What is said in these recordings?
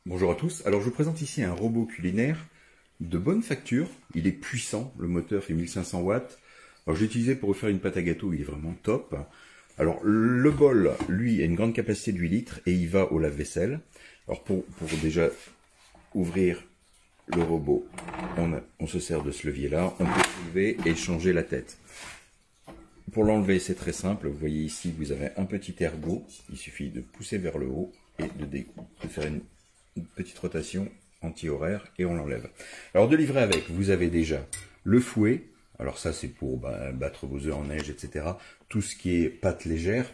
Bonjour à tous, alors je vous présente ici un robot culinaire de bonne facture, il est puissant, le moteur fait 1500 watts, alors je l'ai utilisé pour refaire une pâte à gâteau, il est vraiment top. Alors le bol, lui, a une grande capacité de 8 litres et il va au lave-vaisselle. Alors pour déjà ouvrir le robot, on se sert de ce levier là, on peut soulever et changer la tête. Pour l'enlever c'est très simple, vous voyez ici vous avez un petit ergot, il suffit de pousser vers le haut et de faire une petite rotation anti-horaire et on l'enlève. Alors de livrer avec, vous avez déjà le fouet, alors ça c'est pour battre vos œufs en neige, etc. Tout ce qui est pâte légère.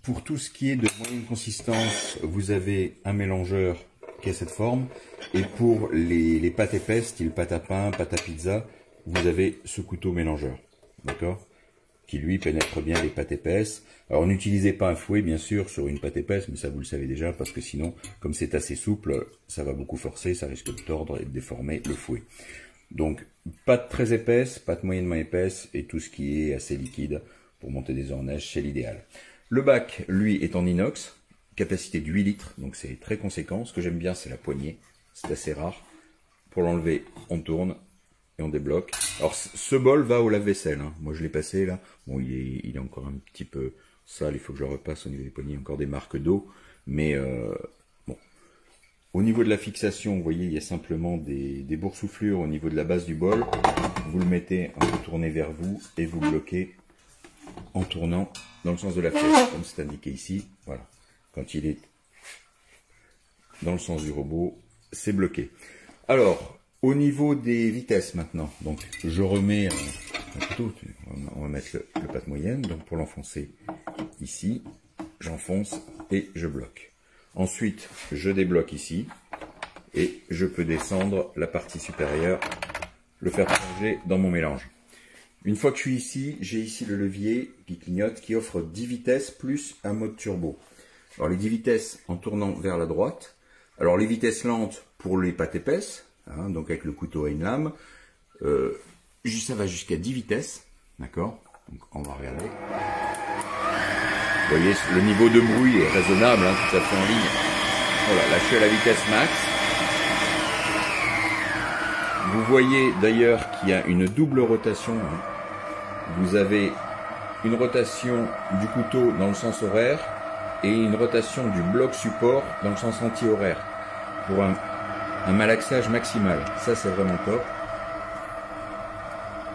Pour tout ce qui est de moyenne consistance, vous avez un mélangeur qui a cette forme. Et pour les pâtes épaisses, style pâte à pain, pâte à pizza, vous avez ce couteau mélangeur. D'accord ? Qui lui pénètre bien les pâtes épaisses. Alors n'utilisez pas un fouet bien sûr sur une pâte épaisse, mais ça vous le savez déjà, parce que sinon, comme c'est assez souple, ça va beaucoup forcer, ça risque de tordre et de déformer le fouet. Donc pâte très épaisse, pâte moyennement épaisse, et tout ce qui est assez liquide pour monter des œufs en neige, c'est l'idéal. Le bac, lui, est en inox, capacité de 8 litres, donc c'est très conséquent. Ce que j'aime bien, c'est la poignée, c'est assez rare. Pour l'enlever, on tourne et on débloque. Alors ce bol va au lave-vaisselle, hein. Moi je l'ai passé là, bon il est encore un petit peu sale, il faut que je le repasse au niveau des poignées, il y a encore des marques d'eau, mais bon. Au niveau de la fixation, vous voyez il y a simplement des boursouflures au niveau de la base du bol, vous le mettez un peu tourné vers vous et vous bloquez en tournant dans le sens de la flèche, comme c'est indiqué ici, voilà. Quand il est dans le sens du robot, c'est bloqué. Alors, au niveau des vitesses maintenant, donc je remets un couteau, on va mettre le pâte moyenne, donc pour l'enfoncer ici, j'enfonce et je bloque. Ensuite, je débloque ici et je peux descendre la partie supérieure, le faire plonger dans mon mélange. Une fois que je suis ici, j'ai ici le levier qui clignote, qui offre 10 vitesses plus un mode turbo. Alors les 10 vitesses en tournant vers la droite, alors les vitesses lentes pour les pâtes épaisses, hein, donc avec le couteau à une lame, ça va jusqu'à 10 vitesses, d'accord? Donc on va regarder. Vous voyez, le niveau de bruit est raisonnable, hein, tout à fait en ligne. Voilà, là je suis à la vitesse max. Vous voyez d'ailleurs qu'il y a une double rotation. Hein. Vous avez une rotation du couteau dans le sens horaire et une rotation du bloc support dans le sens anti-horaire pour un malaxage maximal. Ça c'est vraiment top.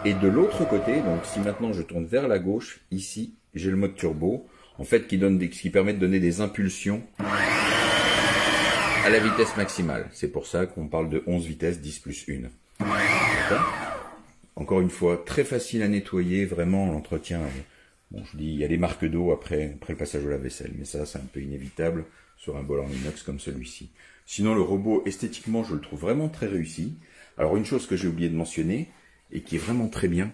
Et de l'autre côté, donc si maintenant je tourne vers la gauche, ici j'ai le mode turbo, en fait qui permet de donner des impulsions à la vitesse maximale. C'est pour ça qu'on parle de 11 vitesses, 10 plus 1. Encore une fois, très facile à nettoyer, vraiment l'entretien. Bon, je vous dis, il y a les marques d'eau après le passage au lave-vaisselle, mais ça c'est un peu inévitable sur un bol en inox comme celui-ci. Sinon le robot, esthétiquement, je le trouve vraiment très réussi. Alors une chose que j'ai oublié de mentionner, et qui est vraiment très bien,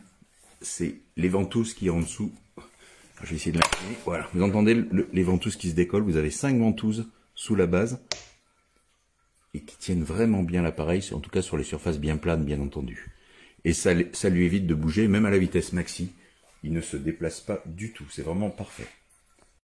c'est les ventouses qui en dessous. Je vais essayer de l'imprimer. Voilà, vous entendez les ventouses qui se décollent, vous avez 5 ventouses sous la base, et qui tiennent vraiment bien l'appareil, en tout cas sur les surfaces bien planes, bien entendu. Et ça lui évite de bouger, même à la vitesse maxi, il ne se déplace pas du tout, c'est vraiment parfait.